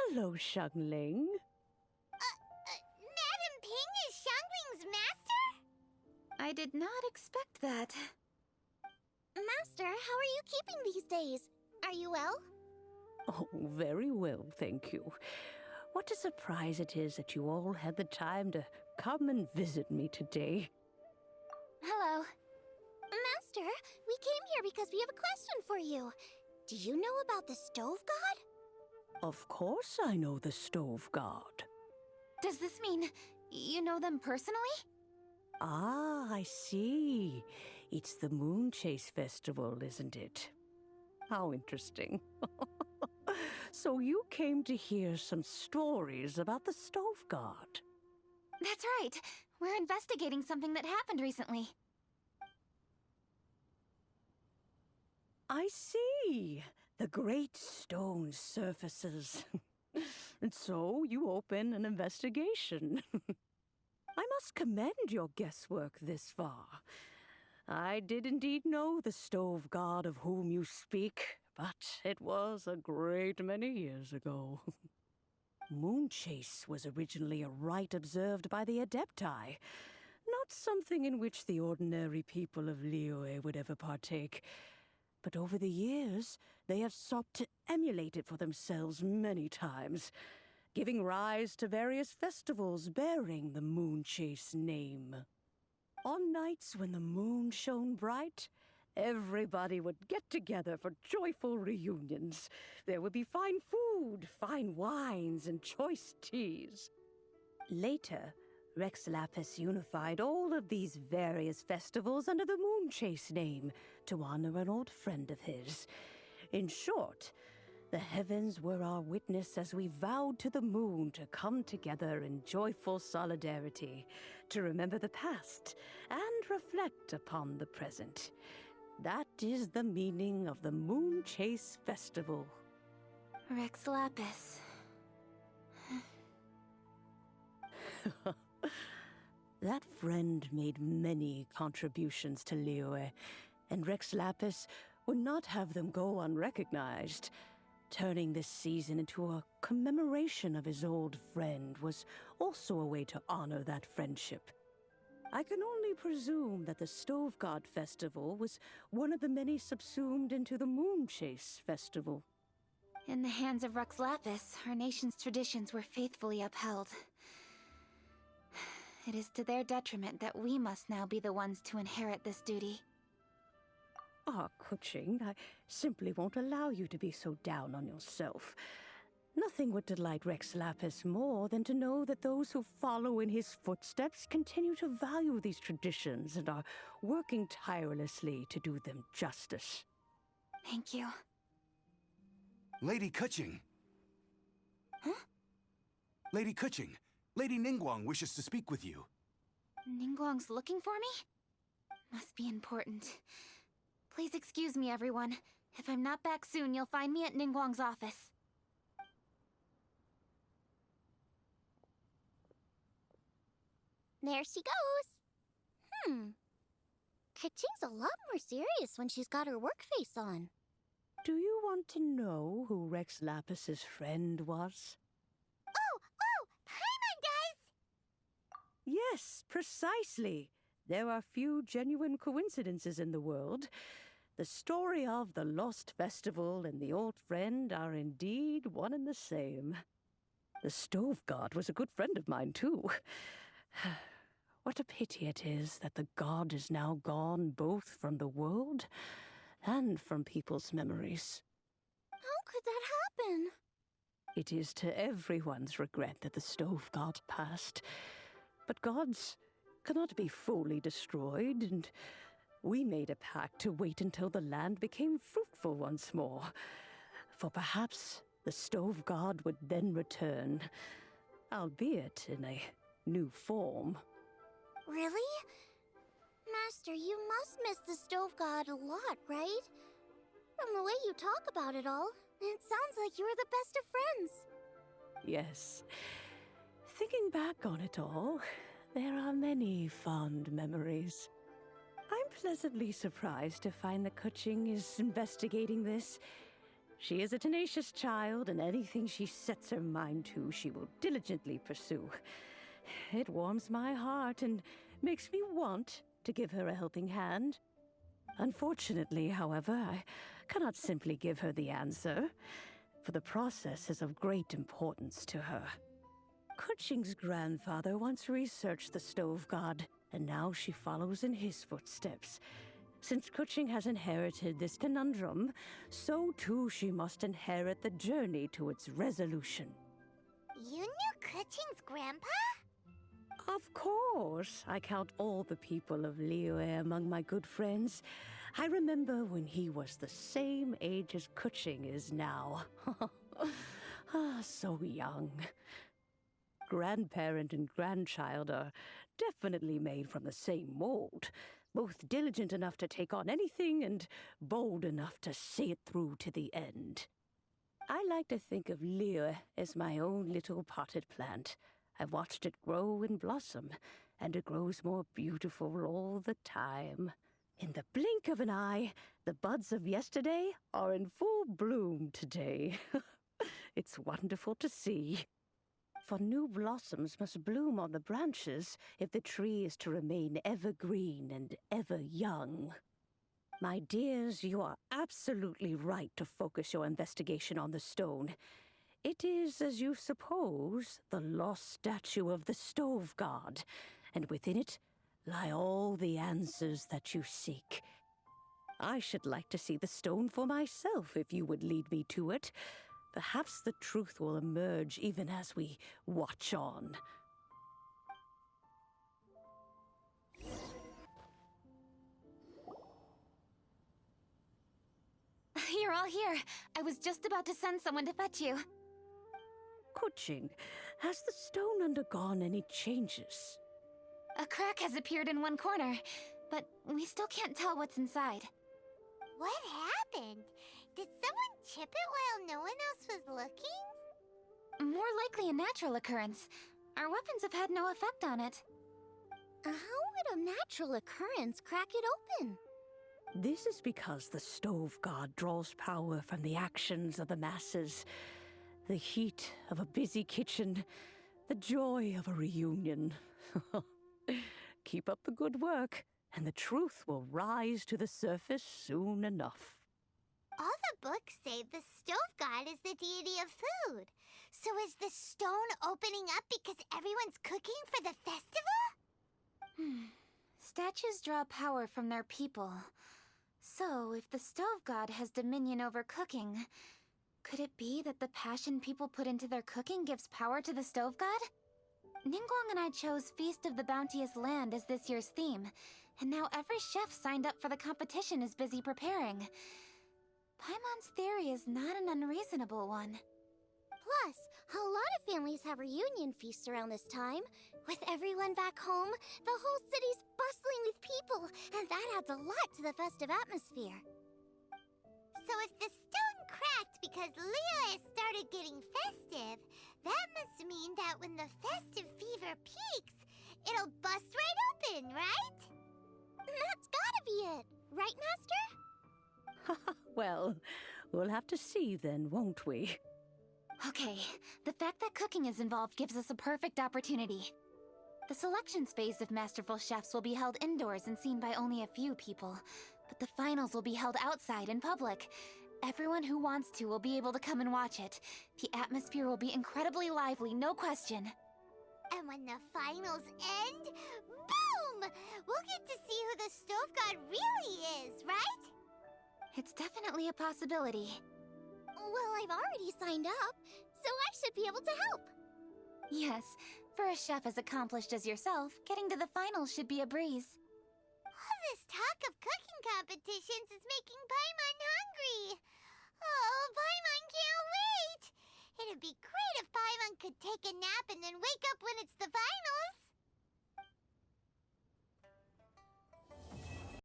Hello, Xiangling. Madam Ping is Xiangling's master? I did not expect that. Master, how are you keeping these days? Are you well? Oh, very well, thank you. What a surprise it is that you all had the time to come and visit me today. Hello. Master, we came here because we have a question for you. Do you know about the Stove God? Of course I know the Stove God. Does this mean you know them personally? Ah, I see. It's the Moon Chase Festival, isn't it? How interesting. So you came to hear some stories about the Stove God. That's right. We're investigating something that happened recently. I see. The great stone surfaces. And so you open an investigation. I must commend your guesswork this far. I did indeed know the Stove God of whom you speak, but it was a great many years ago. Moon Chase was originally a rite observed by the Adepti, not something in which the ordinary people of Liyue would ever partake. But over the years, they have sought to emulate it for themselves many times, giving rise to various festivals bearing the Moon Chase name. On nights when the moon shone bright, everybody would get together for joyful reunions. There would be fine food, fine wines, and choice teas. Later, Rex Lapis unified all of these various festivals under the Moon Chase name to honor an old friend of his. In short, the heavens were our witness as we vowed to the moon to come together in joyful solidarity, to remember the past and reflect upon the present. That is the meaning of the Moon Chase Festival. Rex Lapis. That friend made many contributions to Liyue, and Rex Lapis would not have them go unrecognized. Turning this season into a commemoration of his old friend was also a way to honor that friendship. I can only presume that the Stove God Festival was one of the many subsumed into the Moon Chase Festival. In the hands of Rex Lapis, our nation's traditions were faithfully upheld. It is to their detriment that we must now be the ones to inherit this duty. Ah, Kuching, I simply won't allow you to be so down on yourself. Nothing would delight Rex Lapis more than to know that those who follow in his footsteps continue to value these traditions and are working tirelessly to do them justice. Thank you. Lady Kuching! Huh? Lady Kuching, Lady Ningguang wishes to speak with you. Ningguang's looking for me? Must be important. Please excuse me, everyone. If I'm not back soon, you'll find me at Ningguang's office. There she goes. Kaching's a lot more serious when she's got her work face on. Do you want to know who Rex Lapis's friend was? Oh! Hi, my guys! Yes, precisely. There are few genuine coincidences in the world. The story of the Lost Festival and the old friend are indeed one and the same. The Stove God was a good friend of mine, too. What a pity it is that the god is now gone both from the world and from people's memories. How could that happen? It is to everyone's regret that the Stove God passed. But gods cannot be fully destroyed, and we made a pact to wait until the land became fruitful once more. For perhaps the Stove God would then return, albeit in a new form. Really? Master, you must miss the Stove God a lot, right? From the way you talk about it all, it sounds like you were the best of friends. Yes. Thinking back on it all, there are many fond memories. I'm pleasantly surprised to find that Kuching is investigating this. She is a tenacious child, and anything she sets her mind to, she will diligently pursue. It warms my heart and makes me want to give her a helping hand. Unfortunately, however, I cannot simply give her the answer, for the process is of great importance to her. Kuching's grandfather once researched the stove god, and now she follows in his footsteps. Since Kuching has inherited this conundrum, so too she must inherit the journey to its resolution. You knew Kuching's grandpa? Of course, I count all the people of Liyue among my good friends. I remember when he was the same age as Kuching is now. So young. Grandparent and grandchild are definitely made from the same mold, both diligent enough to take on anything and bold enough to see it through to the end. I like to think of Liyue as my own little potted plant. I've watched it grow and blossom, and it grows more beautiful all the time. In the blink of an eye, the buds of yesterday are in full bloom today. It's wonderful to see. For new blossoms must bloom on the branches if the tree is to remain evergreen and ever young. My dears, you are absolutely right to focus your investigation on the stone. It is, as you suppose, the lost statue of the stove god, and within it lie all the answers that you seek. I should like to see the stone for myself if you would lead me to it. Perhaps the truth will emerge even as we watch on. You're all here. I was just about to send someone to fetch you. Kuching, has the stone undergone any changes? A crack has appeared in one corner, but we still can't tell what's inside. What happened? Did someone chip it while no one else was looking? More likely a natural occurrence. Our weapons have had no effect on it. How would a natural occurrence crack it open? This is because the stove god draws power from the actions of the masses. The heat of a busy kitchen, the joy of a reunion. Keep up the good work, and the truth will rise to the surface soon enough. All the books say the stove god is the deity of food. So is the stone opening up because everyone's cooking for the festival? Statues draw power from their people. So, if the stove god has dominion over cooking, could it be that the passion people put into their cooking gives power to the stove god? Ningguang and I chose Feast of the Bounteous Land as this year's theme, and now every chef signed up for the competition is busy preparing. Paimon's theory is not an unreasonable one. Plus, a lot of families have reunion feasts around this time. With everyone back home, the whole city's bustling with people, and that adds a lot to the festive atmosphere. So if the stone cracked because Leo has started getting festive, that must mean that when the festive fever peaks, it'll bust right open, right? That's gotta be it, right, Master? Well, we'll have to see then, won't we? Okay, the fact that cooking is involved gives us a perfect opportunity. The selections phase of Masterful Chefs will be held indoors and seen by only a few people, but the finals will be held outside in public. Everyone who wants to will be able to come and watch it. The atmosphere will be incredibly lively, no question. And when the finals end, boom! We'll get to see who the stove god really is, right? It's definitely a possibility. Well, I've already signed up, so I should be able to help. Yes, for a chef as accomplished as yourself, getting to the finals should be a breeze. All this talk of cooking competitions is making Paimon hungry. Oh, Paimon can't wait! It'd be great if Paimon could take a nap and then wake up when it's the finals.